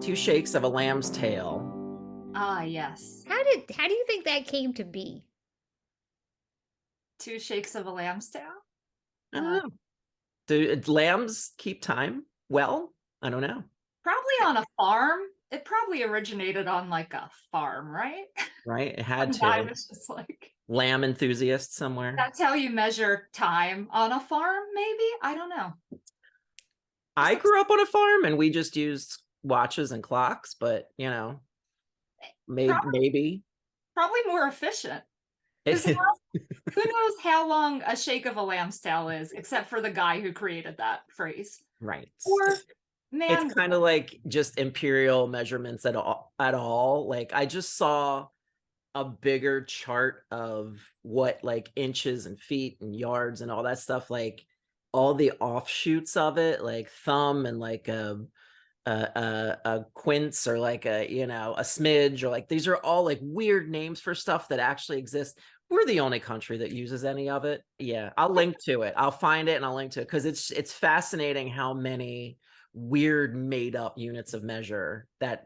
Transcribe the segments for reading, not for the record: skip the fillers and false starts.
2 shakes of a lamb's tail. Ah, yes. How do you think that came to be? 2 shakes of a lamb's tail? I don't know. Do lambs keep time? Well, I don't know. Probably on a farm. It probably originated on like a farm, right? Right? It had Some guy to. was just like, Lamb enthusiast somewhere. that's how you measure time on a farm, maybe? I don't know. I grew up on a farm and we just used watches and clocks, but maybe. Probably more efficient. Because who knows how long a shake of a lamb's tail is, except for the guy who created that phrase. Right. Or man, It's kind of like just imperial measurements at all. Like I just saw a bigger chart of what like inches and feet and yards and all that stuff, like all the offshoots of it, like thumb and like a quince or like a smidge, or like these are all like weird names for stuff that actually exists. We're the only country that uses any of it. Yeah, I'll link to it. I'll find it and I'll link to it because it's fascinating how many weird made up units of measure that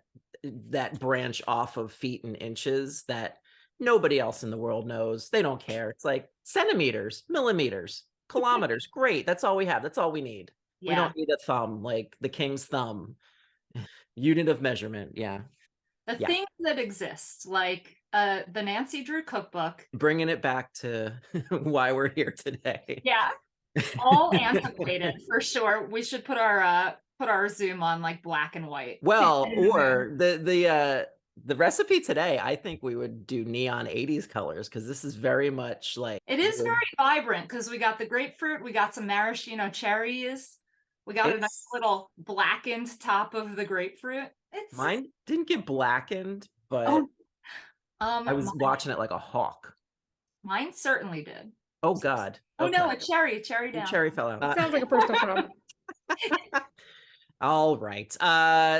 branch off of feet and inches that nobody else in the world knows. They don't care. It's like centimeters, millimeters, kilometers. Great. That's all we have. That's all we need. We yeah. don't need a thumb, like the king's thumb. Unit of measurement. Yeah. The Yeah. things that exist, like the Nancy Drew cookbook. Bringing it back to why we're here today. Yeah. All antiquated for sure. We should put our Zoom on like black and white. Well, or the recipe today, I think we would do neon 80s colors because this is very much like It is very vibrant because we got the grapefruit, we got some maraschino cherries, we got a nice little blackened top of the grapefruit. Mine didn't get blackened, but I was watching it like a hawk. Mine certainly did. Oh God. Oh no, a cherry down. Cherry fell out. Sounds like a personal problem. All right.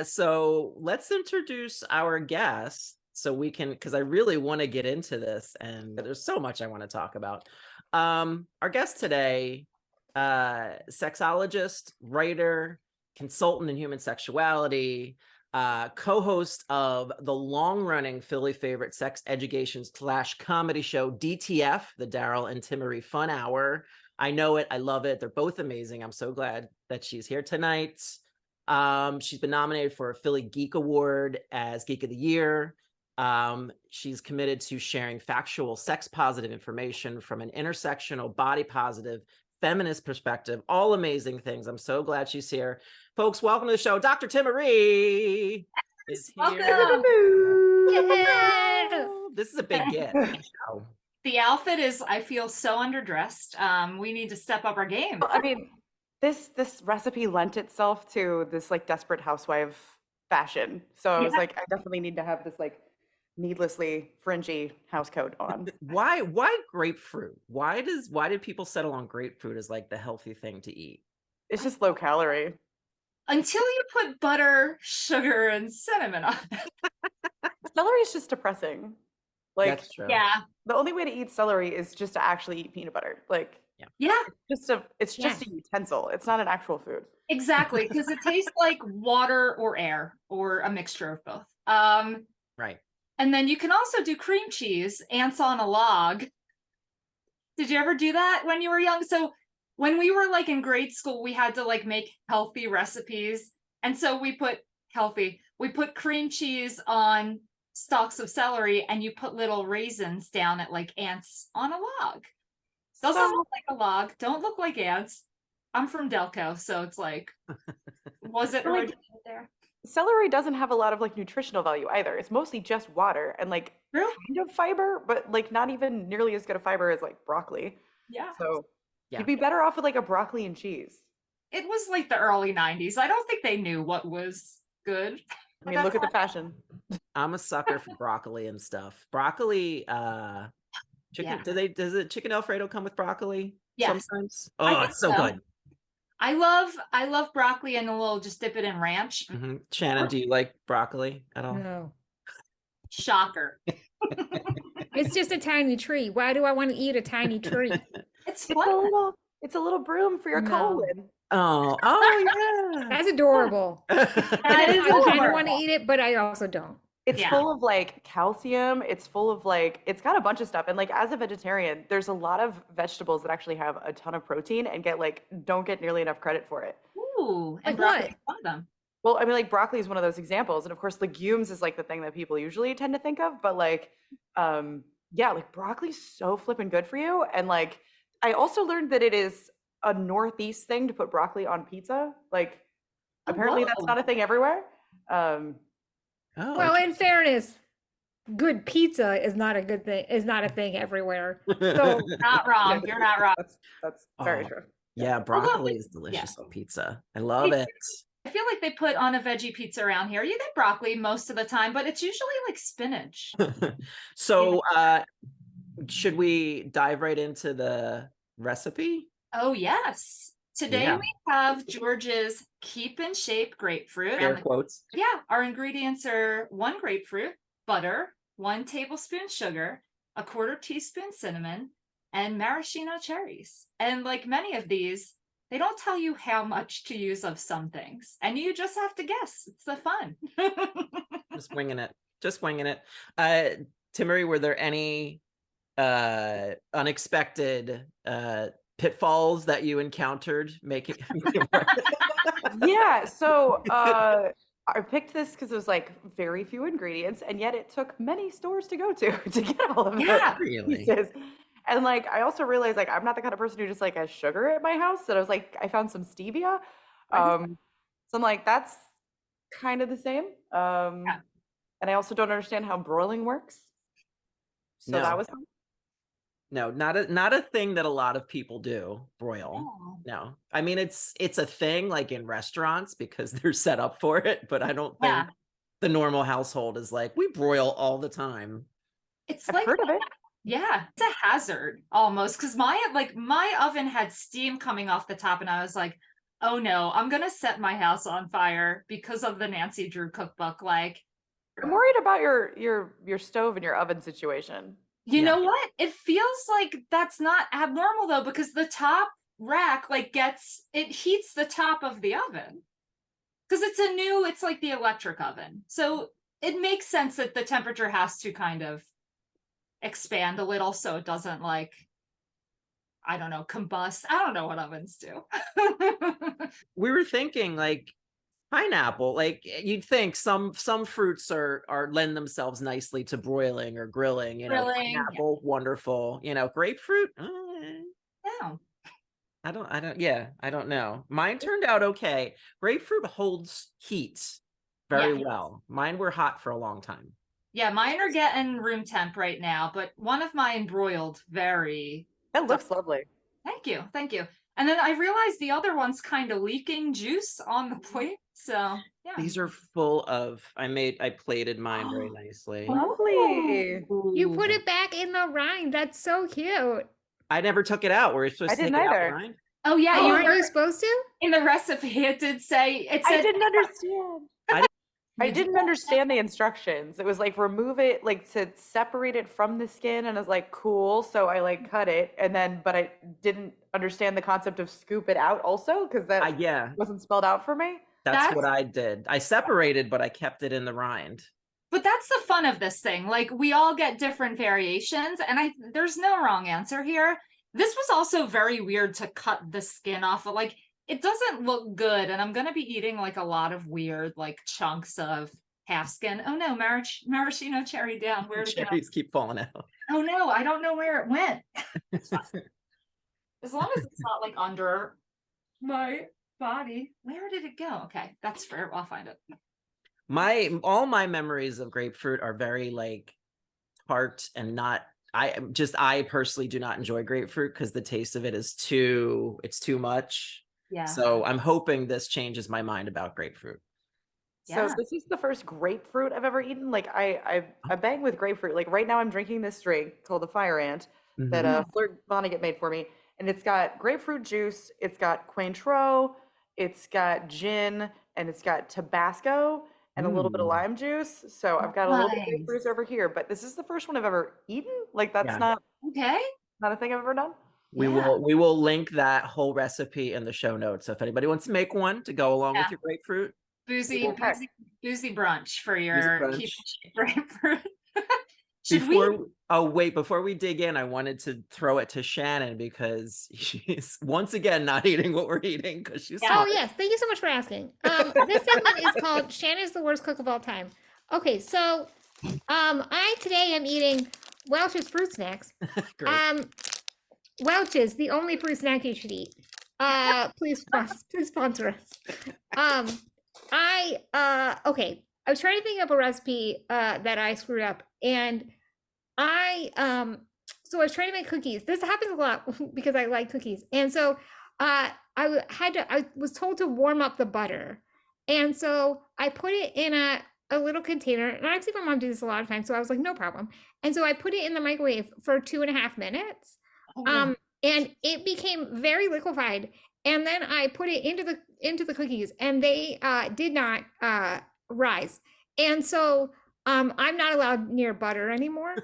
So let's introduce our guest so we can, because I really want to get into this and there's so much I want to talk about. Our guest today, sexologist, writer, consultant in human sexuality, co-host of the long-running Philly favorite sex education / comedy show, DTF, the Darryl and Timaree Fun Hour. I know it. I love it. They're both amazing. I'm so glad that she's here tonight. She's been nominated for a Philly Geek Award as Geek of the Year. She's committed to sharing factual sex positive information from an intersectional, body positive, feminist perspective. All amazing things. I'm so glad she's here. Folks, welcome to the show. Dr. Timaree is here. Yeah. This is a big get. The outfit is, I feel, so underdressed. We need to step up our game. I mean, this recipe lent itself to this like desperate housewife fashion. So I was like, I definitely need to have this like needlessly fringy house coat on. Why grapefruit? Why did people settle on grapefruit as like the healthy thing to eat? It's just low calorie. Until you put butter, sugar, and cinnamon on it. Celery is just depressing. Like, that's true. Yeah. The only way to eat celery is just to actually eat peanut butter. Like, yeah. It's just a utensil. It's not an actual food. Exactly, because it tastes like water or air or a mixture of both. Right. And then you can also do cream cheese, ants on a log. Did you ever do that when you were young? So when we were like in grade school, we had to like make healthy recipes. And so we put cream cheese on stalks of celery and you put little raisins down at like ants on a log. Doesn't look like a log, don't look like ants. I'm from Delco, so it's like, was it originated there? Celery doesn't have a lot of like nutritional value either. It's mostly just water and like kind of fiber, but like not even nearly as good a fiber as like broccoli. Yeah. So you'd be better off with like a broccoli and cheese. It was like the early 90s. I don't think they knew what was good. I mean, look at the fashion. I'm a sucker for broccoli and stuff. Broccoli, chicken. Yeah. Does it chicken Alfredo come with broccoli? Yes. Sometimes. Oh, it's so good. I love broccoli and a little, just dip it in ranch. Mm-hmm. Shannon, do you like broccoli at all? No. Shocker. It's just a tiny tree. Why do I want to eat a tiny tree? It's fun. It's a little broom for your colon. Oh yeah. That's adorable. That is I kind of want to adorable. eat it, but I also don't. It's Yeah. full of like calcium. It's full of like, it's got a bunch of stuff. And like as a vegetarian, there's a lot of vegetables that actually have a ton of protein and don't get nearly enough credit for it. Ooh, and Like broccoli what? is one of them. Well, I mean, like broccoli is one of those examples. And of course, legumes is like the thing that people usually tend to think of. But like, yeah, like broccoli's so flippin' good for you. And like, I also learned that it is a Northeast thing to put broccoli on pizza. Like, apparently that's whoa. not a thing everywhere. Oh, Well, in fairness, good pizza is not a good thing. Is not a thing everywhere. So Not wrong. You're not wrong. That's very Oh, true. yeah, Although, broccoli like, is delicious yeah. on pizza. I love it. I feel like they put on a veggie pizza around here. You get broccoli most of the time, but it's usually like spinach. So, should we dive right into the recipe? Oh, yes. Today Yeah. we have George's Keep in Shape grapefruit. Air quotes. Yeah, our ingredients are 1 grapefruit, butter, 1 tablespoon sugar, a 1/4 teaspoon cinnamon, and maraschino cherries. And like many of these, they don't tell you how much to use of some things, and you just have to guess. It's the fun. Just winging it. Just winging it. Timaree, were there any unexpected pitfalls that you encountered making? Yeah, so I picked this because it was like very few ingredients, and yet it took many stores to go to get all of Yeah. the Really? pieces. And like I also realized like I'm not the kind of person who just like has sugar at my house. And I was like, I found some stevia. So I'm like, that's kind of the same. Yeah. And I also don't understand how broiling works. So No. that was fun. No, not a thing that a lot of people do, broil. Oh. No. I mean, it's a thing like in restaurants because they're set up for it, but I don't think Yeah. the normal household is like, we broil all the time. It's I've like heard of it. Yeah, it's a hazard almost because my oven had steam coming off the top, and I was like, oh no, I'm gonna set my house on fire because of the Nancy Drew cookbook. Like, I'm worried about your stove and your oven situation. you Yeah. know what? It feels like that's not abnormal though, because the top rack it heats the top of the oven. Because it's like the electric oven. So it makes sense that the temperature has to kind of expand a little so it doesn't like, I don't know, combust. I don't know what ovens do. We were thinking like pineapple, like you'd think some fruits are lend themselves nicely to broiling or grilling, Grilling, yeah. pineapple, wonderful, grapefruit. No. I don't know. Mine turned out okay. Grapefruit holds heat very Yeah. well. Mine were hot for a long time. Yeah, mine are getting room temp right now, but one of mine broiled very. That looks lovely. Thank you. Thank you. And then I realized the other one's kind of leaking juice on the plate. So, yeah. These are full of, I plated mine very nicely. Lovely. you put it back in the rind. That's so cute. I never took it out. Were you supposed I to take didn't it out either. behind? Oh, yeah. Oh, You aren't were you supposed to? in the recipe. It said, I didn't understand. I You didn't did? understand the instructions. It was like remove it, like to separate it from the skin, and I was like, cool. So I like cut it, and then but I didn't understand the concept of scoop it out also because that Yeah, wasn't spelled out for me. that's what I did. I separated, but I kept it in the rind. But that's the fun of this thing. Like, we all get different variations, and there's no wrong answer here. This was also very weird to cut the skin off of. Like, it doesn't look good, and I'm gonna be eating like a lot of weird like chunks of half skin. Oh no, maraschino cherry down. Where did it go? Cherries keep falling out. Oh no, I don't know where it went. As long as it's not like under my body. Where did it go? Okay, that's fair. I'll find it. All my memories of grapefruit are very like tart and not. I personally do not enjoy grapefruit because the taste of it is too much. Yeah. So I'm hoping this changes my mind about grapefruit. So Yeah. this is the first grapefruit I've ever eaten. Like I bang with grapefruit. Like right now I'm drinking this drink called the Fire Ant that Flirt Vonnegut made for me. And it's got grapefruit juice, it's got Cointreau, it's got gin, and it's got Tabasco and a little bit of lime juice. So I've got a little bit of grapefruit over here, but this is the first one I've ever eaten. Like that's Yeah. not Okay. a thing I've ever done. We will link that whole recipe in the show notes. So if anybody wants to make one to go along with your grapefruit, boozy brunch for your brunch. grapefruit. Before we dig in, I wanted to throw it to Shannon because she's once again not eating what we're eating because she's Oh yes, thank you so much for asking. This segment is called Shannon's the worst cook of all time. Okay, so I today am eating Welch's fruit snacks. Great. Welch's, the only fruit snack you should eat. Please sponsor us. Okay, I was trying to think of a recipe that I screwed up, and so I was trying to make cookies. This happens a lot because I like cookies, and so I was told to warm up the butter, and so I put it in a little container. And I see my mom do this a lot of times, so I was like, no problem. And so I put it in the microwave for 2.5 minutes. And it became very liquefied. And then I put it into the cookies, and they did not rise. And so I'm not allowed near butter anymore.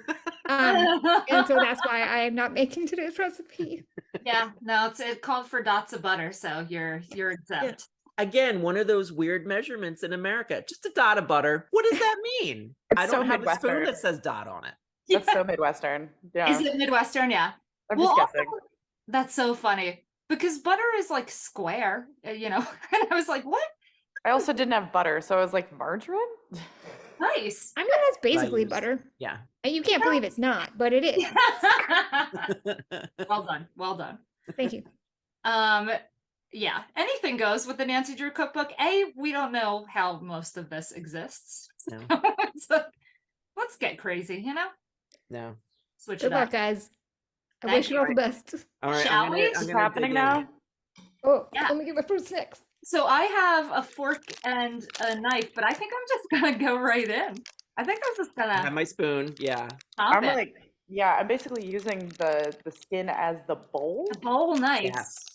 And so that's why I am not making today's recipe. Yeah, no, it called for dots of butter, so you're exempt. Yeah. Again, one of those weird measurements in America. Just a dot of butter. What does that mean? I don't have a spoon that says dot on it. That's so Midwestern. Yeah. Is it Midwestern? Yeah. I'm just guessing. Also, that's so funny because butter is like square, and I was like, what? I also didn't have butter, so I was like, margarine? Nice. I mean, that's basically butter. Yeah. And you can't believe it's not, but it is. Well done. Thank you. Yeah, anything goes with the Nancy Drew cookbook. We don't know how most of this exists. No. So let's get crazy, No. Switch Good it up. luck, guys. I wish you all the best. All right. Shall we? What's happening now? Oh, Yeah. let me get my fruit snacks. So I have a fork and a knife, but I think I'm just gonna go right in. I think I'm just gonna I have my spoon. Yeah. I'm I'm basically using the skin as the bowl. The bowl knife. Yes.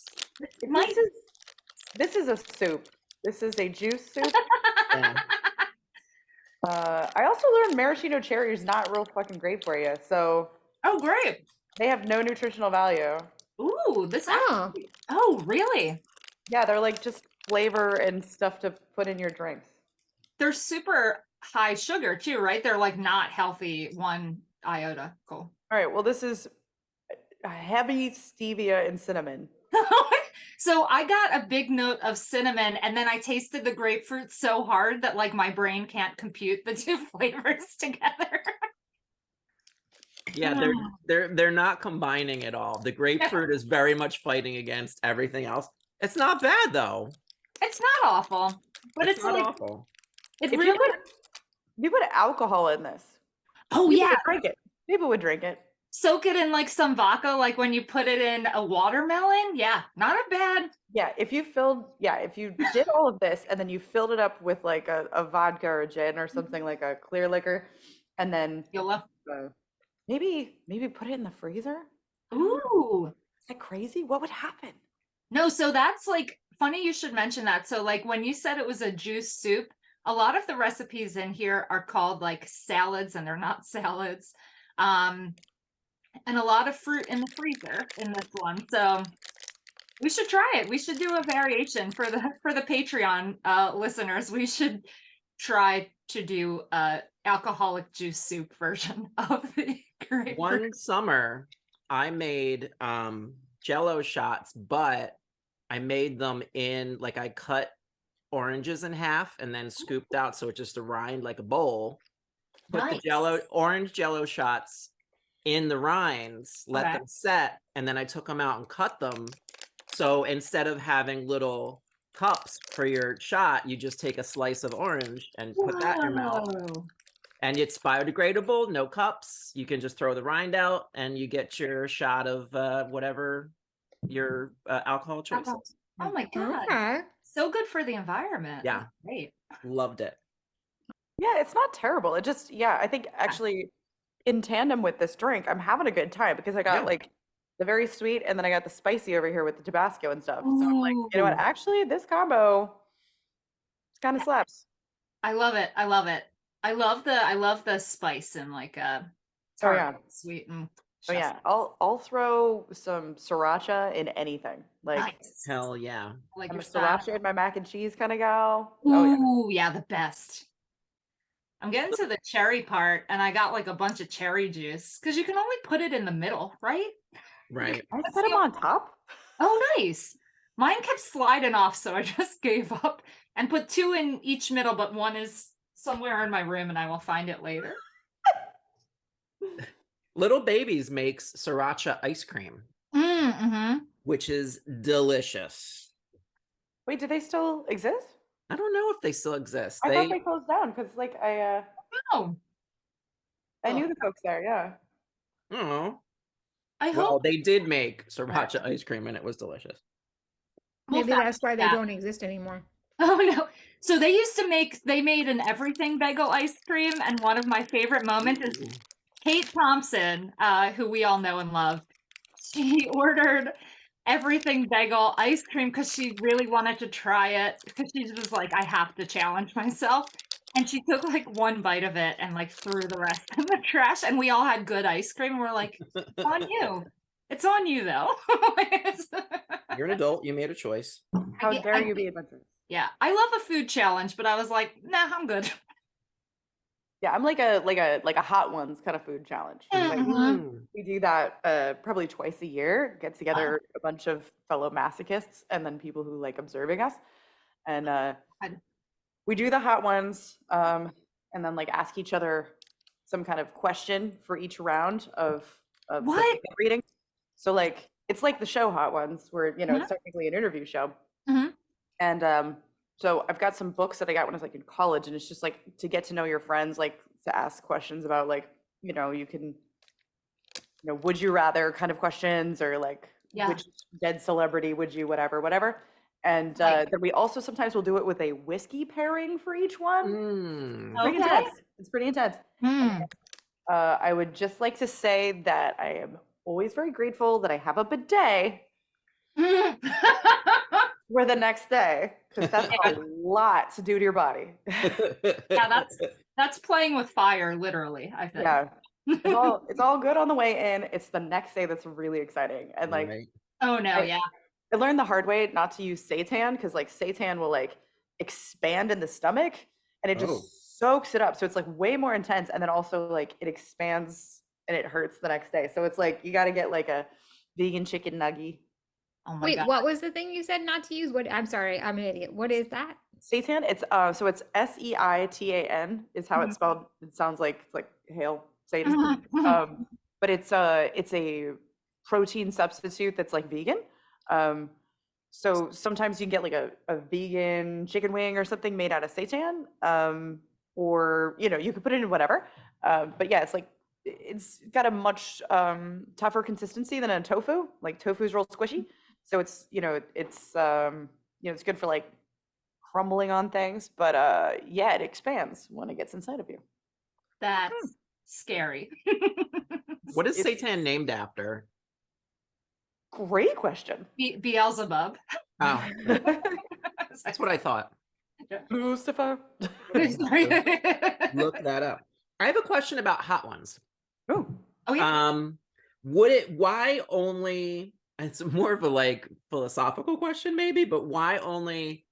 This is a soup. This is a juice soup. Yeah. I also learned maraschino cherry is not real fucking great for you. So Great. they have no nutritional value. Ooh, this. Oh. Oh, really? Yeah, they're like just flavor and stuff to put in your drinks. They're super high sugar too, right? They're like not healthy 1 iota. Cool. All right. Well, this is heavy stevia and cinnamon. So I got a big note of cinnamon, and then I tasted the grapefruit so hard that like my brain can't compute the two flavors together. Yeah, they're not combining at all. The grapefruit is very much fighting against everything else. It's not bad though. It's not awful, but it's not like awful. It If really. you put alcohol in this. Oh people yeah, would drink it. People would drink it. Soak it in like some vodka, like when you put it in a watermelon. Yeah, not a bad. Yeah, if you did all of this and then you filled it up with like a vodka or a gin or something like a clear liquor, and then maybe put it in the freezer. Ooh, Is that crazy? What would happen? No, so that's like funny you should mention that. So like when you said it was a juice soup, a lot of the recipes in here are called like salads, and they're not salads. And a lot of fruit in the freezer in this one. So we should try it. We should do a variation for the Patreon listeners. We should try to do a alcoholic juice soup version of the grapefruit. One summer I made Jello shots, but I made them in like I cut oranges in half and then scooped out so it's just a rind like a bowl. Put the orange Jello shots in the rinds, let them set, and then I took them out and cut them. So instead of having little cups for your shot, you just take a slice of orange and put that in your mouth. And it's biodegradable, no cups. You can just throw the rind out and you get your shot of whatever your alcohol choice is. Oh my God. Okay. So good for the environment. Yeah. That's great. Loved it. Yeah, it's not terrible. It just, I think actually in tandem with this drink, I'm having a good time because I got like the very sweet and then I got the spicy over here with the Tabasco and stuff. So I'm like, you know what? Actually, this combo kind of slaps. I love it. I love it. I love the spice and like tart, sweet and Oh yeah, I'll throw some sriracha in anything. Like Nice. Hell yeah. Like I'm your a salad. sriracha in my mac and cheese kind of gal. Oh yeah. Ooh, yeah, the best. I'm getting to the cherry part, and I got like a bunch of cherry juice because you can only put it in the middle, right? Right. I That's put the them on top. Oh, nice. Mine kept sliding off, so I just gave up and put 2 in each middle, but one is somewhere in my room, and I will find it later. Little Babies makes sriracha ice cream, Mm-hmm. which is delicious. Wait, do they still exist? I don't know if they still exist. I thought they closed down because like Oh, I knew the folks there. Yeah. Oh, I well, hope. they did make sriracha ice cream and it was delicious. Maybe We'll that's why they that. don't exist anymore. Oh no. So they made an everything bagel ice cream, and one of my favorite moments is Kate Thompson, who we all know and love. She ordered everything bagel ice cream because she really wanted to try it, because she was like, I have to challenge myself. And she took like one bite of it and like threw the rest in the trash. And we all had good ice cream. And we're like, it's on you. It's on you though. You're an adult. You made a choice. How dare you be adventurous? Yeah, I love a food challenge, but I was like, nah, I'm good. Yeah, I'm like a hot ones kind of food challenge. Like, Mhm. we do that probably twice a year. Get together a bunch of fellow masochists and then people who like observing us, and we do the hot ones, and then like ask each other some kind of question for each round of What? something we're reading. So like it's like the show Hot Ones, where you know it's technically an interview show. Mhm. And so I've got some books that I got when I was like in college, and it's just like to get to know your friends, like to ask questions about like, you can, would you rather kind of questions, or like Yeah. which dead celebrity would you, whatever. And Right. then we also sometimes will do it with a whiskey pairing for each one. Pretty Okay. intense. It's pretty intense. Hmm. I would just like to say that I am always very grateful that I have a bidet for the next day, because that's a lot to do to your body. Yeah, that's playing with fire, literally, I think. Yeah. It's all good on the way in. It's the next day that's really exciting. And like Right. Oh no, yeah. I learned the hard way not to use seitan, because like seitan will like expand in the stomach and it just soaks it up. So it's like way more intense, and then also like it expands and it hurts the next day. So it's like you got to get like a vegan chicken nugget. Oh my Wait, god. what was the thing you said not to use? What? I'm sorry, I'm an idiot. What is that? Seitan, it's so it's Seitan is how it's spelled. It sounds like it's like hail Satan. But it's a protein substitute that's like vegan. So sometimes you can get like a vegan chicken wing or something made out of seitan, or you could put it in whatever. But yeah, it's like it's got a much tougher consistency than a tofu. Like tofu's real squishy, so it's it's good for like crumbling on things. But yeah, it expands when it gets inside of you. That's scary. What is It's- seitan named after? Great question. Beelzebub. Oh, that's what I thought. Lucifer. Look that up. I have a question about hot ones. Oh, yeah. Why only, it's more of a like philosophical question maybe, but why only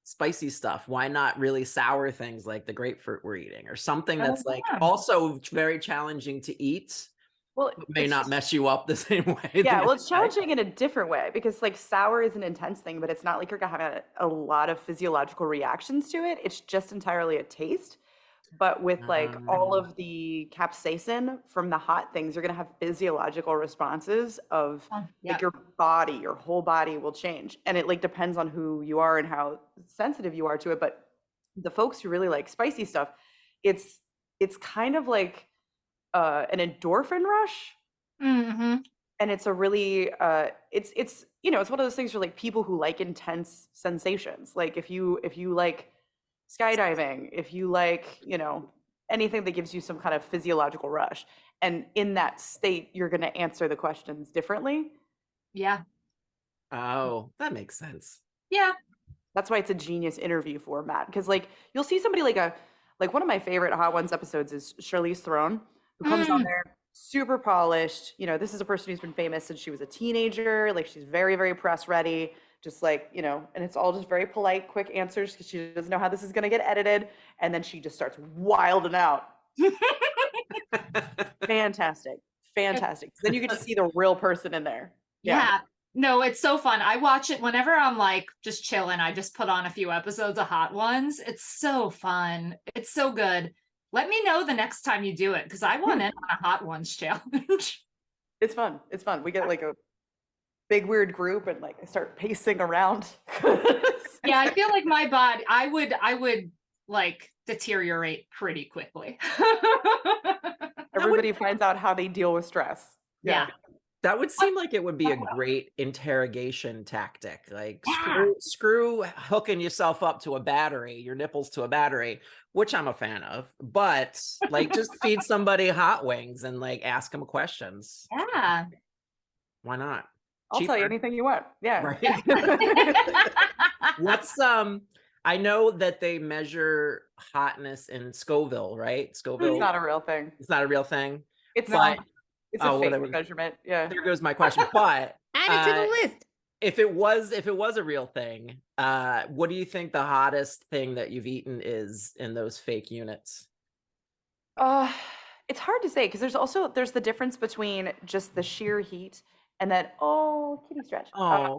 spicy stuff? Why not really sour things like the grapefruit we're eating, or something that's like also very challenging to eat, well, but may not mess you up the same way? yeah, well, it's challenging in a different way, because like sour is an intense thing, but it's not like you're gonna have a lot of physiological reactions to it. It's just entirely a taste. But with like all of the capsaicin from the hot things, you're gonna have physiological responses of like your body, your whole body will change. And it like depends on who you are and how sensitive you are to it. But the folks who really like spicy stuff, it's kind of like an endorphin rush. And it's a really it's it's one of those things for like people who like intense sensations. Like if you like skydiving, if you like anything that gives you some kind of physiological rush, and in that state you're going to answer the questions differently. Yeah. Oh, that makes sense. Yeah. That's why it's a genius interview format, because like you'll see somebody like one of my favorite Hot Ones episodes is Charlize Theron, who comes on there super polished. You know, this is a person who's been famous since she was a teenager. Like she's very, very press ready. Just like, you know, and it's all just very polite, quick answers because she doesn't know how this is going to get edited. And then she just starts wilding out. Fantastic. Fantastic. Then you get to see the real person in there. Yeah. No, it's so fun. I watch it whenever I'm like just chilling. I just put on a few episodes of Hot Ones. It's so fun. It's so good. Let me know the next time you do it because I want in on a Hot Ones challenge. It's fun. It's fun. We get like a big weird group and like I start pacing around. Yeah, I feel like my body, I would like deteriorate pretty quickly. Everybody finds out how they deal with stress. Yeah. That would seem like it would be a great interrogation tactic. Like screw hooking yourself up to a battery, your nipples to a battery, which I'm a fan of, but like just feed somebody hot wings and like ask them questions. Yeah. Why not? I'll Cheaper. tell you anything you want. Yeah. Right. What's I know that they measure hotness in Scoville, right? Scoville. It's not a real thing. It's not a real thing. It's but, it's a fake measurement. Yeah. There goes my question. But add it to the list. If it was a real thing, what do you think the hottest thing that you've eaten is in those fake units? It's hard to say because there's the difference between just the sheer heat and then kitty stretch.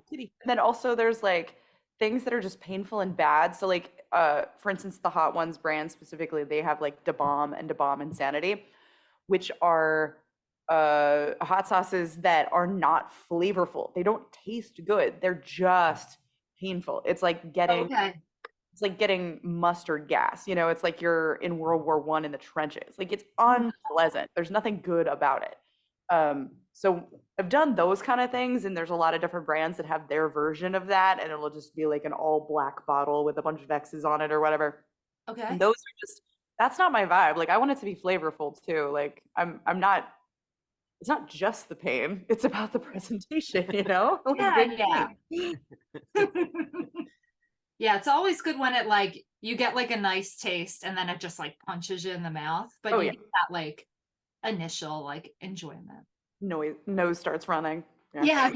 Kitty. And then also there's like things that are just painful and bad. So like for instance, the Hot Ones brand specifically, they have like Da Bomb and Da Bomb Insanity, which are hot sauces that are not flavorful. They don't taste good. They're just painful. It's like getting mustard gas. You know, it's like you're in World War I in the trenches. Like it's unpleasant. There's nothing good about it. So I've done those kind of things, and there's a lot of different brands that have their version of that, and it'll just be like an all black bottle with a bunch of X's on it or whatever. Okay. And those are that's not my vibe. Like I want it to be flavorful too. Like I'm not. It's not just the pain; it's about the presentation. You know? Yeah. Yeah, it's always good when it like you get like a nice taste and then it just like punches you in the mouth, but you get that like initial like enjoyment. Nose starts running. Yeah.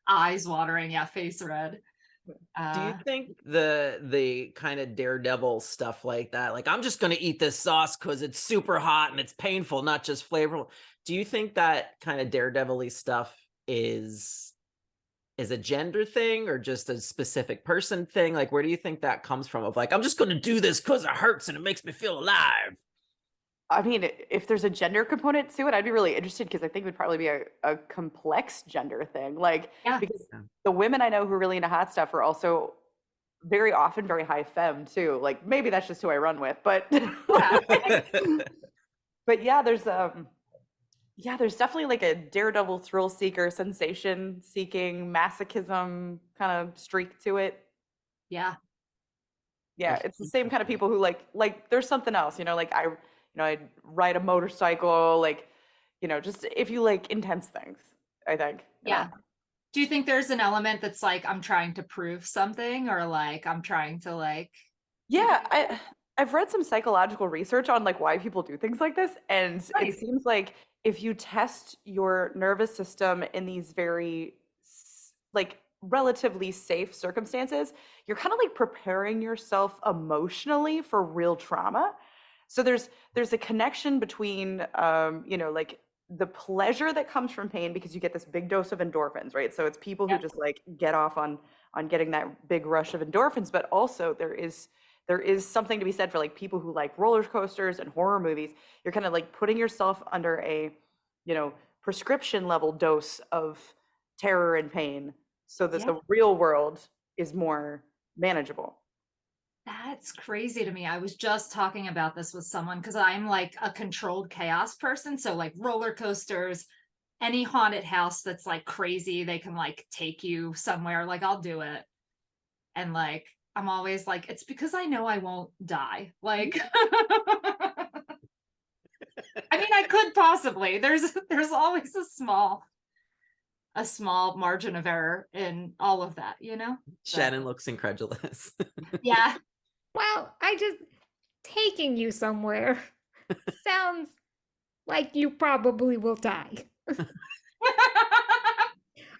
Eyes watering, face red. Do you think the kind of daredevil stuff like that, like I'm just gonna eat this sauce because it's super hot and it's painful, not just flavorful? Do you think that kind of daredevil-y stuff is a gender thing or just a specific person thing? Like, where do you think that comes from? Of like, I'm just gonna do this because it hurts and it makes me feel alive. I mean, if there's a gender component to it, I'd be really interested because I think it would probably be a complex gender thing. Like, because the women I know who are really into hot stuff are also very often very high femme too. Like, maybe that's just who I run with, but but there's definitely like a daredevil, thrill seeker, sensation seeking, masochism kind of streak to it. Yeah, it's the same kind of people who like there's something else, you know, like I ride a motorcycle, like, you know, just if you like intense things, I think. Yeah. Do you think there's an element that's like, I'm trying to prove something or like, I'm trying to like. Yeah, I've read some psychological research on like why people do things like this. And it seems like if you test your nervous system in these very like relatively safe circumstances, you're kind of like preparing yourself emotionally for real trauma. So there's a connection between, you know, like the pleasure that comes from pain because you get this big dose of endorphins, right? So it's people who just like get off on getting that big rush of endorphins, but also there is something to be said for like people who like roller coasters and horror movies. You're kind of like putting yourself under a, you know, prescription level dose of terror and pain so that the real world is more manageable. That's crazy to me. I was just talking about this with someone because I'm like a controlled chaos person. So like roller coasters, any haunted house that's like crazy, they can like take you somewhere. Like I'll do it. And like, I'm always like, it's because I know I won't die. Like, I mean, I could possibly, there's always a small margin of error in all of that, you know? Shannon looks incredulous. Yeah. Well, taking you somewhere sounds like you probably will die.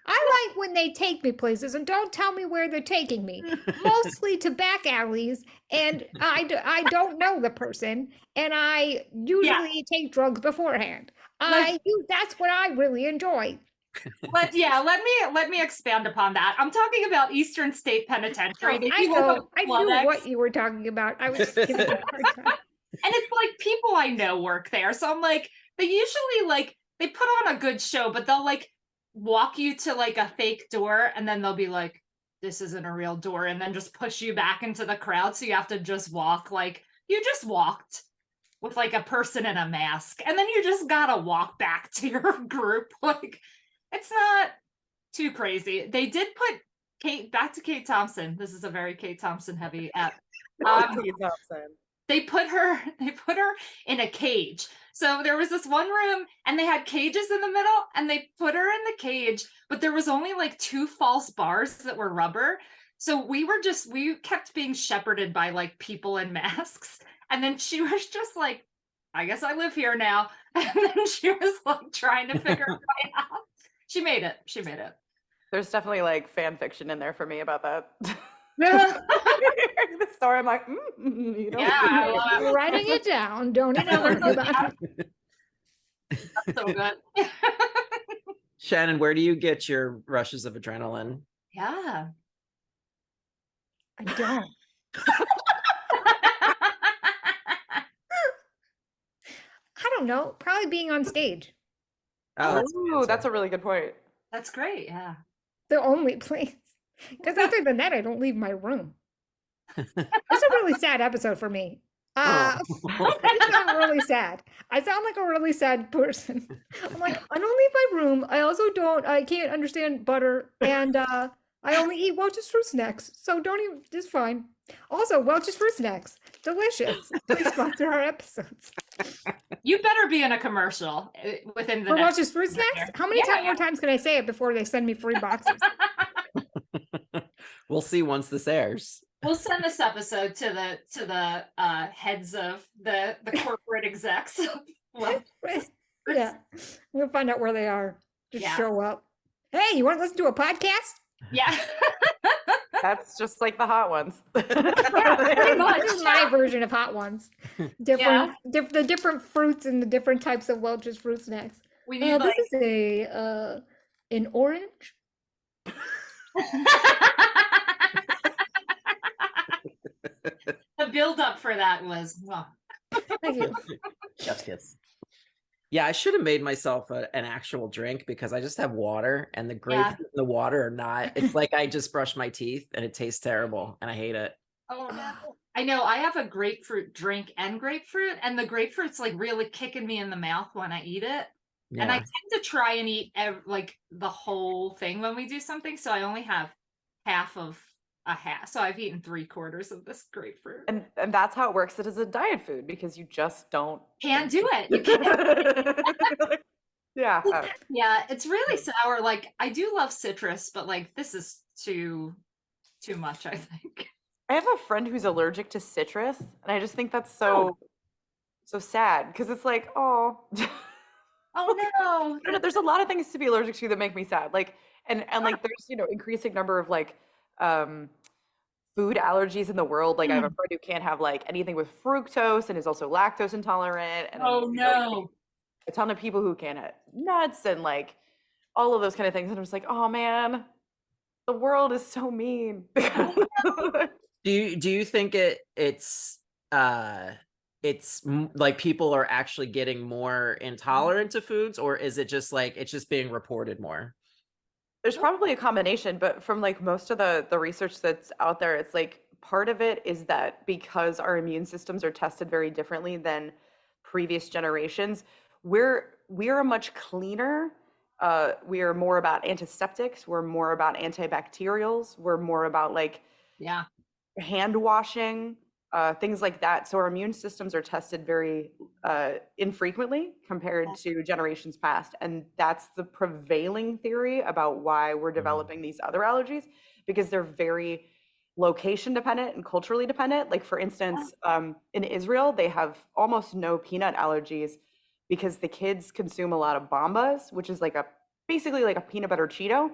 I like when they take me places and don't tell me where they're taking me, mostly to back alleys, and I don't know the person, and I usually take drugs beforehand. That's what I really enjoy. Let me expand upon that. I'm talking about Eastern State Penitentiary. I know. I knew what you were talking about. I was just giving you a hard time. And it's like people I know work there. So I'm like, they usually like they put on a good show, but they'll like walk you to like a fake door and then they'll be like, this isn't a real door, and then just push you back into the crowd. So you have to just walk like you just walked with like a person in a mask, and then you just gotta walk back to your group. Like, it's not too crazy. They did put back to Kate Thompson. This is a very Kate Thompson heavy app. Kate Thompson. They put her in a cage. So there was this one room and they had cages in the middle, and they put her in the cage, but there was only like 2 false bars that were rubber. So we kept being shepherded by like people in masks. And then she was just like, I guess I live here now. And then she was like trying to figure it out. She made it. There's definitely like fan fiction in there for me about that. The story, I'm like, you don't I'm writing it down. Don't even worry about it. That's so good. Shannon, where do you get your rushes of adrenaline? Yeah. I don't. I don't know. Probably being on stage. Oh, that's a really good point. That's great. Yeah. The only place. Because other than that, I don't leave my room. It's a really sad episode for me. I sound really sad. I sound like a really sad person. I'm like, I don't leave my room. I can't understand butter. And I only eat Welch's fruit snacks. So don't even, it's fine. Also, Welch's fruit snacks. Delicious. Please sponsor our episodes. You better be in a commercial within the For next Welch's fruit snacks? How many more times can I say it before they send me free boxes? We'll see once this airs. We'll send this episode to the heads of the corporate execs. Yeah, we'll find out where they are. Just show up. Hey, you want to listen to a podcast? Yeah. That's just like the hot ones. Pretty much. This is my version of hot ones. The different fruits and the different types of Welch's fruit snacks. We need this is an orange. The build up for that was Thank you. Chef's kiss. Yeah, I should have made myself an actual drink, because I just have water, and the grapefruit and the water are not. It's like I just brushed my teeth and it tastes terrible and I hate it. Oh no. I know. I have a grapefruit drink and grapefruit, and the grapefruit's like really kicking me in the mouth when I eat it. Yeah. And I tend to try and eat like the whole thing when we do something. So I only have half of a half. So I've eaten 3/4 of this grapefruit. And that's how it works. It is a diet food, because you just can't do it. You can't. Yeah. Yeah, it's really sour. Like, I do love citrus, but like this is too much, I think. I have a friend who's allergic to citrus, and I just think that's so sad, because it's like, oh no. There's a lot of things to be allergic to that make me sad. Like, and like there's increasing number of like food allergies in the world. Like I have a friend who can't have like anything with fructose and is also lactose intolerant. And a ton of people who can't have nuts and like all of those kind of things. And I'm just like, oh man, the world is so mean. Do you think it's like people are actually getting more intolerant to foods, or is it just like it's just being reported more? There's probably a combination, but from like most of the research that's out there, it's like part of it is that because our immune systems are tested very differently than previous generations, we're a much cleaner. We are more about antiseptics. We're more about antibacterials. We're more about like hand washing, things like that. So our immune systems are tested very infrequently compared to generations past. And that's the prevailing theory about why we're developing these other allergies, because they're very location dependent and culturally dependent. Like for instance, in Israel, they have almost no peanut allergies because the kids consume a lot of Bombas, which is basically like a peanut butter Cheeto.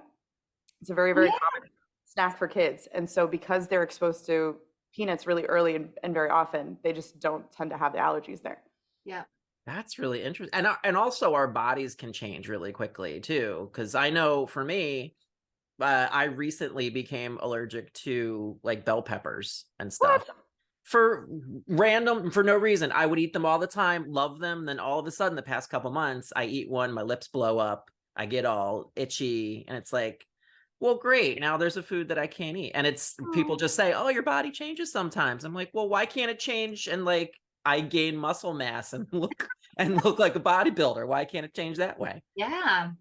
It's a very, very common snack for kids. And so because they're exposed to peanuts really early and very often, they just don't tend to have the allergies there. Yeah. That's really interesting. And also our bodies can change really quickly too. Cause I know for me, I recently became allergic to like bell peppers and stuff. What? For no reason. I would eat them all the time, love them. Then all of a sudden, the past couple months, I eat one, my lips blow up, I get all itchy, and it's like, well, great. Now there's a food that I can't eat. And it's people just say, oh, your body changes sometimes. I'm like, well, why can't it change? And like I gain muscle mass and look like a bodybuilder. Why can't it change that way? Yeah.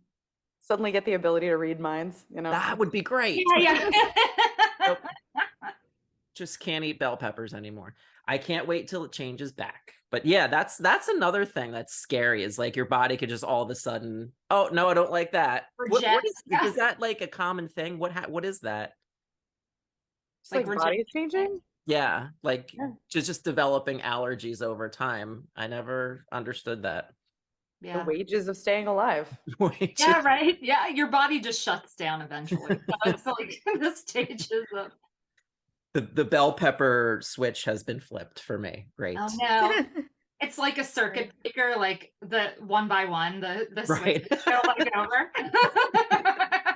Suddenly get the ability to read minds, you know? That would be great. Yeah. Nope. Just can't eat bell peppers anymore. I can't wait till it changes back. But yeah, that's another thing that's scary is like your body could just all of a sudden, oh no, I don't like that. What is that like a common thing? What is that? It's like body changing? Yeah, like just developing allergies over time. I never understood that. Yeah. The wages of staying alive. Yeah, right. Yeah, your body just shuts down eventually. So it's like the stages of the bell pepper switch has been flipped for me. Great. Oh no. It's like a circuit breaker, like the one by one, the switch go like over.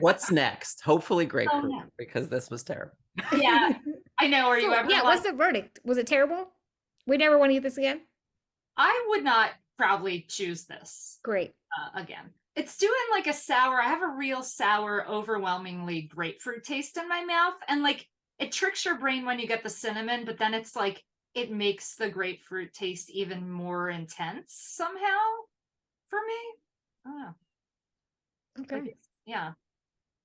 What's next? Hopefully grapefruit, because this was terrible. Yeah. I know. Are you ever what's the verdict? Was it terrible? We never want to eat this again? I would not probably choose this. Great. Again. It's doing like a sour. I have a real sour, overwhelmingly grapefruit taste in my mouth. And like it tricks your brain when you get the cinnamon, but then it's like it makes the grapefruit taste even more intense somehow for me. I don't know. Okay. Like yeah.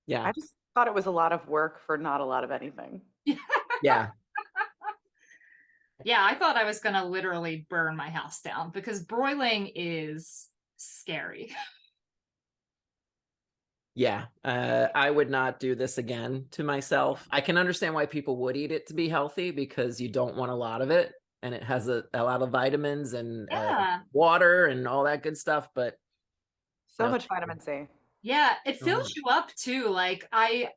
Yeah. I just thought it was a lot of work for not a lot of anything. Yeah. Yeah, I thought I was going to literally burn my house down because broiling is scary. Yeah, I would not do this again to myself. I can understand why people would eat it to be healthy because you don't want a lot of it. And it has a lot of vitamins and water and all that good stuff. But so much vitamin C. Yeah, it fills you up too. Like I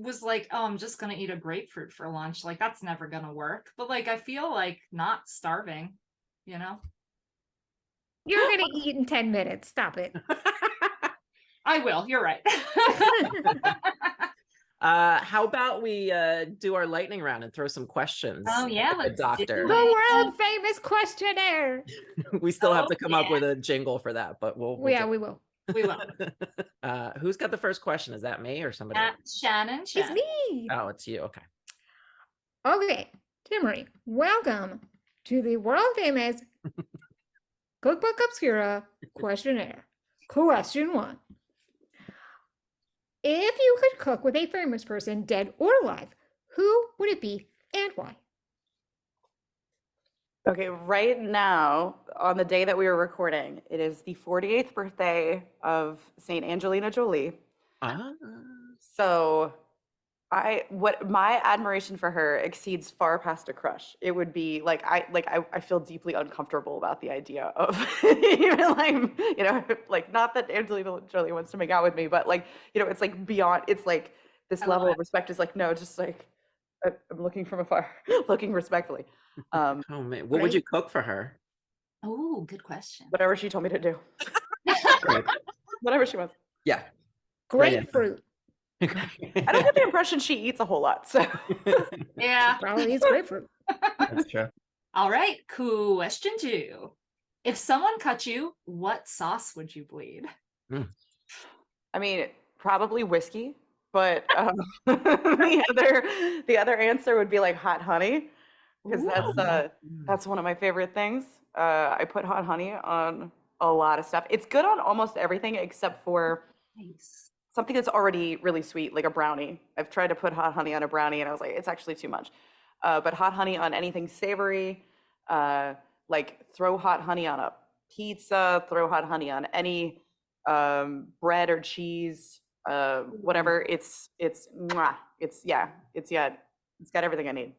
was like, oh, I'm just gonna eat a grapefruit for lunch. Like that's never gonna work. But like I feel like not starving, you know? You're gonna eat in 10 minutes. Stop it. I will. You're right. How about we do our lightning round and throw some questions? Oh yeah, let's doctor. The world famous questionnaire. We still have to come up with a jingle for that, but we will. We will. Who's got the first question? Is that me or somebody else? Shannon. It's me. Oh, it's you. Okay. Okay, Timaree, welcome to the world famous Cookbook Obscura questionnaire. Question 1. If you could cook with a famous person, dead or alive, who would it be and why? Okay, right now, on the day that we were recording, it is the 48th birthday of Saint Angelina Jolie. So my admiration for her exceeds far past a crush. It would be like I feel deeply uncomfortable about the idea of even like not that Angelina Jolie wants to make out with me, but like it's like beyond. It's like this level of respect is like no, just like I'm looking from afar, looking respectfully. Oh man, what would you cook for her? Oh, good question. Whatever she told me to do. Whatever she wants. Yeah. Grapefruit. I don't get the impression she eats a whole lot, so yeah, probably eats grapefruit. That's true. All right, question 2. If someone cut you, what sauce would you bleed? I mean, probably whiskey, but the other answer would be like hot honey, because that's one of my favorite things. I put hot honey on a lot of stuff. It's good on almost everything except for something that's already really sweet, like a brownie. I've tried to put hot honey on a brownie and I was like, it's actually too much. But hot honey on anything savory, like throw hot honey on a pizza, throw hot honey on any bread or cheese, whatever. It's got everything I need.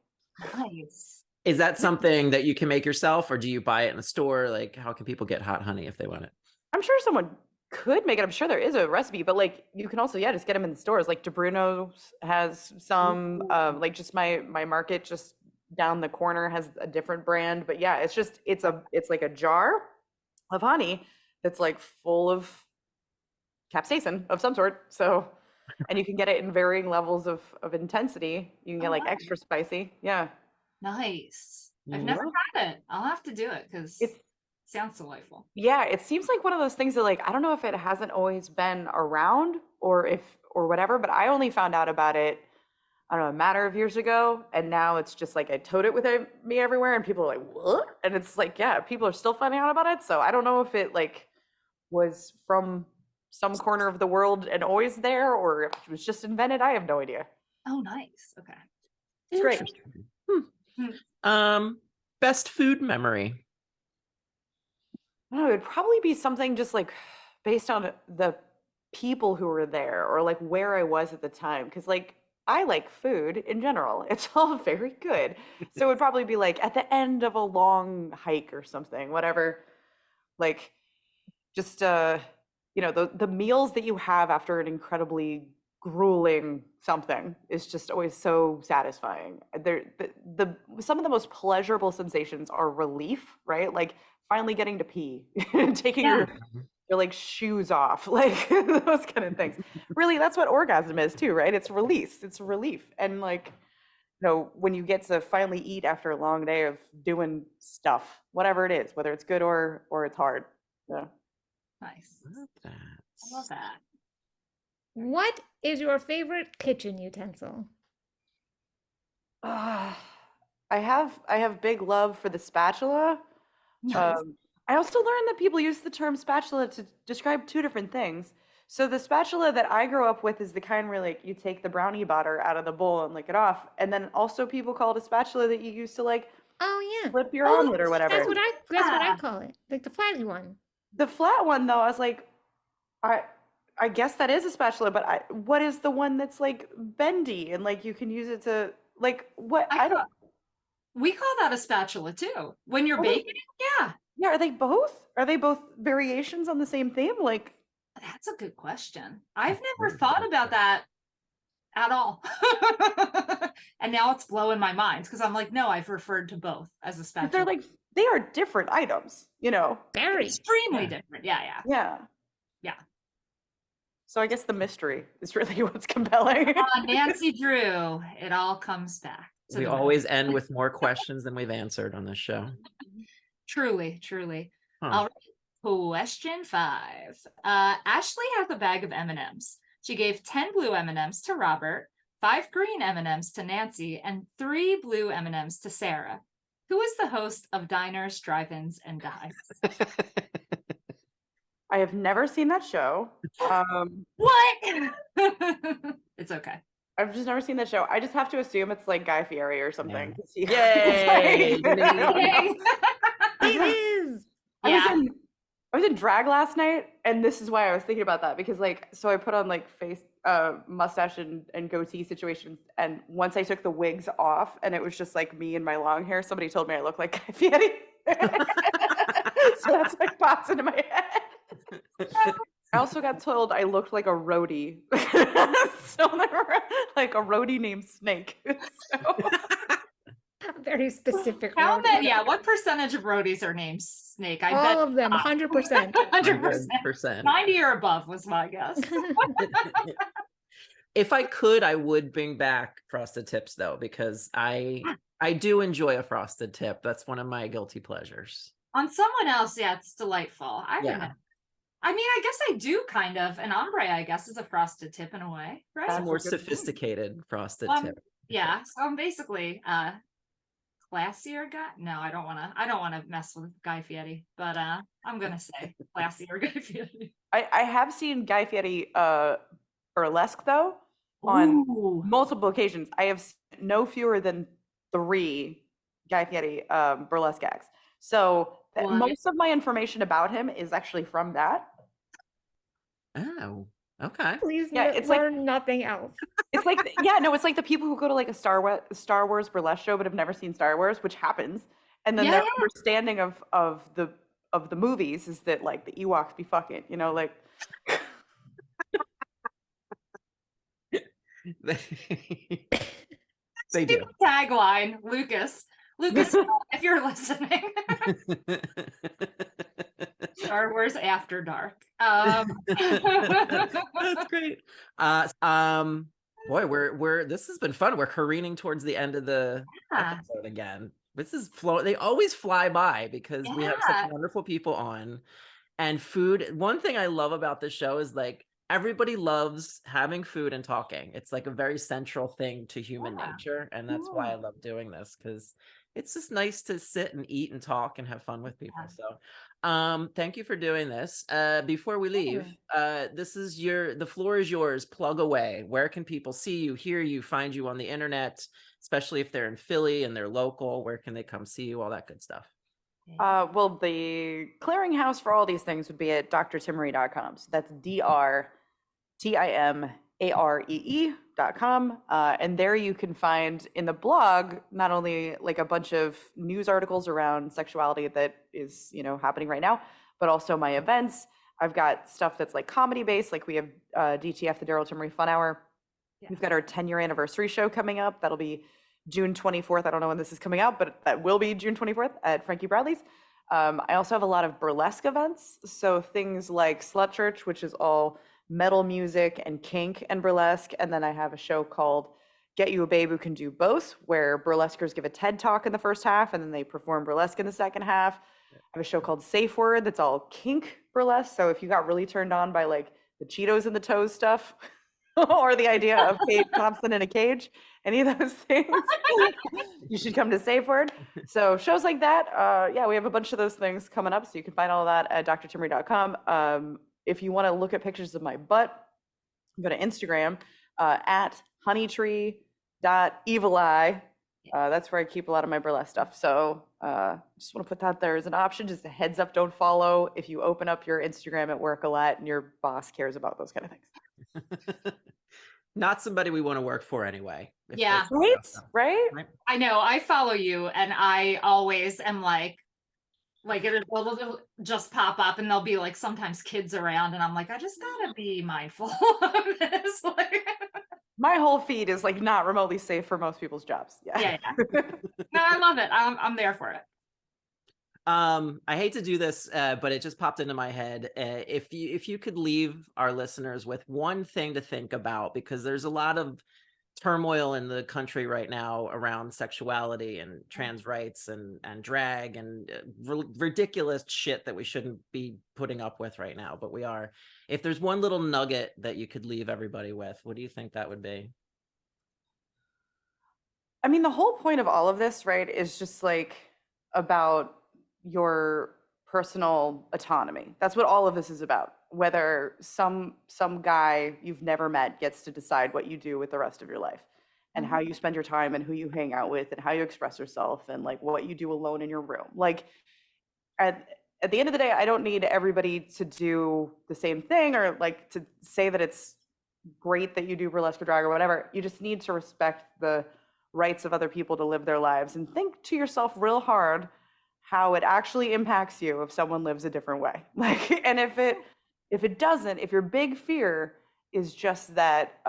Nice. Is that something that you can make yourself or do you buy it in a store? Like how can people get hot honey if they want it? I'm sure someone could make it. I'm sure there is a recipe, but like you can also, just get them in the stores. Like DeBruno's has some, like just my market just down the corner has a different brand. But yeah, it's like a jar of honey that's like full of capsaicin of some sort. So, and you can get it in varying levels of intensity. You can get like extra spicy. Yeah. Nice. I've never had it. I'll have to do it because it sounds delightful. Yeah, it seems like one of those things that like I don't know if it hasn't always been around or whatever, but I only found out about it, I don't know, a matter of years ago, and now it's just like I tote it with me everywhere, and people are like, "What?" And it's like, yeah, people are still finding out about it. So I don't know if it like was from some corner of the world and always there, or if it was just invented. I have no idea. Oh, nice. Okay, it's great. Best food memory. I don't know, it'd probably be something just like based on the people who were there or like where I was at the time. Cause like I like food in general. It's all very good. So it would probably be like at the end of a long hike or something, whatever. Like just you know, the meals that you have after an incredibly grueling something is just always so satisfying. The some of the most pleasurable sensations are relief, right? Like finally getting to pee, taking your like shoes off, like those kind of things. Really, that's what orgasm is too, right? It's release, it's relief. And like, you know, when you get to finally eat after a long day of doing stuff, whatever it is, whether it's good or it's hard. Yeah. Nice. I love that. What is your favorite kitchen utensil? I have big love for the spatula. Nice. I also learned that people use the term spatula to describe two different things. So the spatula that I grew up with is the kind where like you take the brownie batter out of the bowl and lick it off. And then also people call it a spatula that you use to like flip your omelet or whatever. That's what I call it. Like the flatty one. The flat one though, I was like, I guess that is a spatula, but what is the one that's like bendy and like you can use it to like what? We call that a spatula too. When you're baking, yeah. Yeah, are they both? Are they both variations on the same theme? Like, that's a good question. I've never thought about that at all. And now it's blowing my mind because I'm like, no, I've referred to both as a spatula. They're like, they are different items, you know. Very extremely different. Yeah. So I guess the mystery is really what's compelling. Nancy Drew, it all comes back. We always end with more questions than we've answered on this show. Truly. All right. Question 5. Ashley has a bag of M&Ms. She gave 10 blue M&Ms to Robert, 5 green M&Ms to Nancy, and 3 blue M&Ms to Sarah. Who is the host of Diners, Drive-Ins, and Dives? I have never seen that show. What? It's okay. I've just never seen that show. I just have to assume it's like Guy Fieri or something. Yay! It is. I was in drag last night, and this is why I was thinking about that because like so I put on like face mustache and goatee situations, and once I took the wigs off and it was just like me and my long hair, somebody told me I look like Guy Fieri. So that's like pops into my head. I also got told I looked like a roadie. So like a roadie named Snake. So. Very specific. How many? Yeah, what percentage of roadies are named Snake? I All bet of them, 100%. 100%. 90 or above was my guess. If I could, I would bring back frosted tips though, because I do enjoy a frosted tip. That's one of my guilty pleasures. On someone else, yeah, it's delightful. I mean, I guess I do kind of. An ombre, I guess, is a frosted tip in a way, right? That's a more sophisticated frosted tip. Yeah, so I'm basically classier guy. No, I don't want to mess with Guy Fieri, but I'm gonna say classier Guy Fieri. I have seen Guy Fieri burlesque though on multiple occasions. I have no fewer than 3 Guy Fieri burlesque acts. So most of my information about him is actually from that. Oh, okay. Please it's learn nothing else. It's like, it's like the people who go to like a Star Wars burlesque show but have never seen Star Wars, which happens. And then their understanding of the of the movies is that like the Ewoks be fucking, you know, like They do. Tagline, Lucas. Lucas, if you're listening. Star Wars After Dark. That's great. Boy, we're this has been fun. We're careening towards the end of the episode again. This is they always fly by because we have such wonderful people on. And food, one thing I love about this show is like everybody loves having food and talking. It's like a very central thing to human nature. And that's why I love doing this, because it's just nice to sit and eat and talk and have fun with people. So thank you for doing this. Before we leave, the floor is yours. Plug away. Where can people see you, hear you, find you on the internet, especially if they're in Philly and they're local? Where can they come see you? All that good stuff. Well, the clearinghouse for all these things would be at drtimaree.com. So that's DRTIMAREE.com. And there you can find in the blog, not only like a bunch of news articles around sexuality that is, you know, happening right now, but also my events. I've got stuff that's like comedy based, like we have DTF, the Darryl Timaree Fun Hour. We've got our 10-year anniversary show coming up. That'll be June 24th. I don't know when this is coming out, but that will be June 24th at Frankie Bradley's. I also have a lot of burlesque events. So things like Slut Church, which is all metal music and kink and burlesque. And then I have a show called Get You a Babe Who Can Do Both, where burlesquers give a TED talk in the first half and then they perform burlesque in the second half. I have a show called Safe Word that's all kink burlesque. So if you got really turned on by like the Cheetos in the toes stuff, or the idea of Kate Thompson in a cage, any of those things, you should come to Safe Word. So shows like that, we have a bunch of those things coming up, so you can find all of that at drtimaree.com. If you want to look at pictures of my butt, go to Instagram at honeytree.evileye. That's where I keep a lot of my burlesque stuff. So just want to put that there as an option, just a heads up, don't follow if you open up your Instagram at work a lot and your boss cares about those kind of things. Not somebody we want to work for anyway. Yeah. Right? I know. I follow you and I always am like it'll just pop up and there'll be like sometimes kids around and I'm like, I just gotta be mindful of this. My whole feed is like not remotely safe for most people's jobs. Yeah. No, I love it. I'm there for it. I hate to do this, but it just popped into my head. If you could leave our listeners with one thing to think about, because there's a lot of turmoil in the country right now around sexuality and trans rights and drag and ridiculous shit that we shouldn't be putting up with right now, but we are. If there's one little nugget that you could leave everybody with, what do you think that would be? I mean, the whole point of all of this, right, is just like about your personal autonomy. That's what all of this is about. Whether some guy you've never met gets to decide what you do with the rest of your life and how you spend your time and who you hang out with and how you express yourself and like what you do alone in your room. Like at the end of the day, I don't need everybody to do the same thing or like to say that it's great that you do burlesque or drag or whatever. You just need to respect the rights of other people to live their lives and think to yourself real hard how it actually impacts you if someone lives a different way. Like, and if it doesn't, if your big fear is just that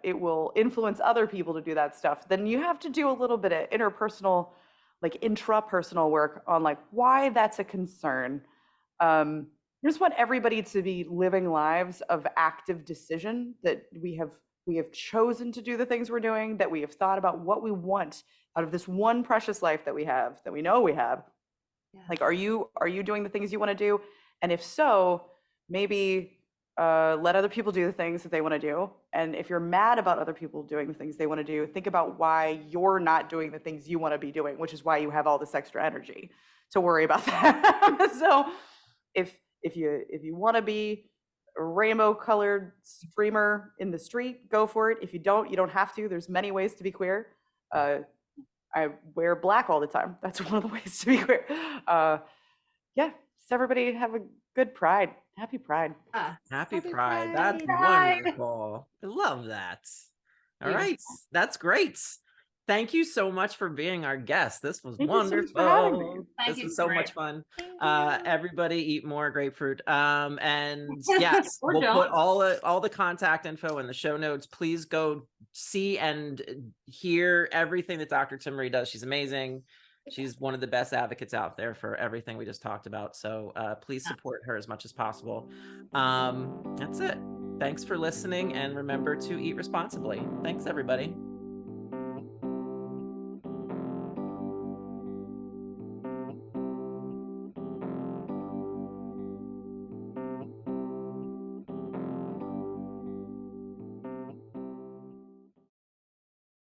it will influence other people to do that stuff, then you have to do a little bit of interpersonal, like intrapersonal work on like why that's a concern. I just want everybody to be living lives of active decision, that we have chosen to do the things we're doing, that we have thought about what we want out of this one precious life that we have, that we know we have. Yeah. Like, are you doing the things you want to do? And if so, maybe let other people do the things that they want to do. And if you're mad about other people doing the things they want to do, think about why you're not doing the things you want to be doing, which is why you have all this extra energy to worry about that. So if you want to be a rainbow colored streamer in the street, go for it. If you don't have to. There's many ways to be queer. I wear black all the time. That's one of the ways to be queer. So everybody have a good Pride. Happy Pride. Happy Pride. That's wonderful. I love that. All right. That's great. thank you so much for being our guest. This was Thank you so much for having me. wonderful. Thank This you, is so Timaree. much fun. Thank you. Everybody eat more grapefruit. And yes, Or we'll put don't. all the contact info in the show notes. Please go see and hear everything that Dr. Timaree does. She's amazing. She's one of the best advocates out there for everything we just talked about. So please support her as much as possible. That's it. Thanks for listening, and remember to eat responsibly. Thanks, everybody.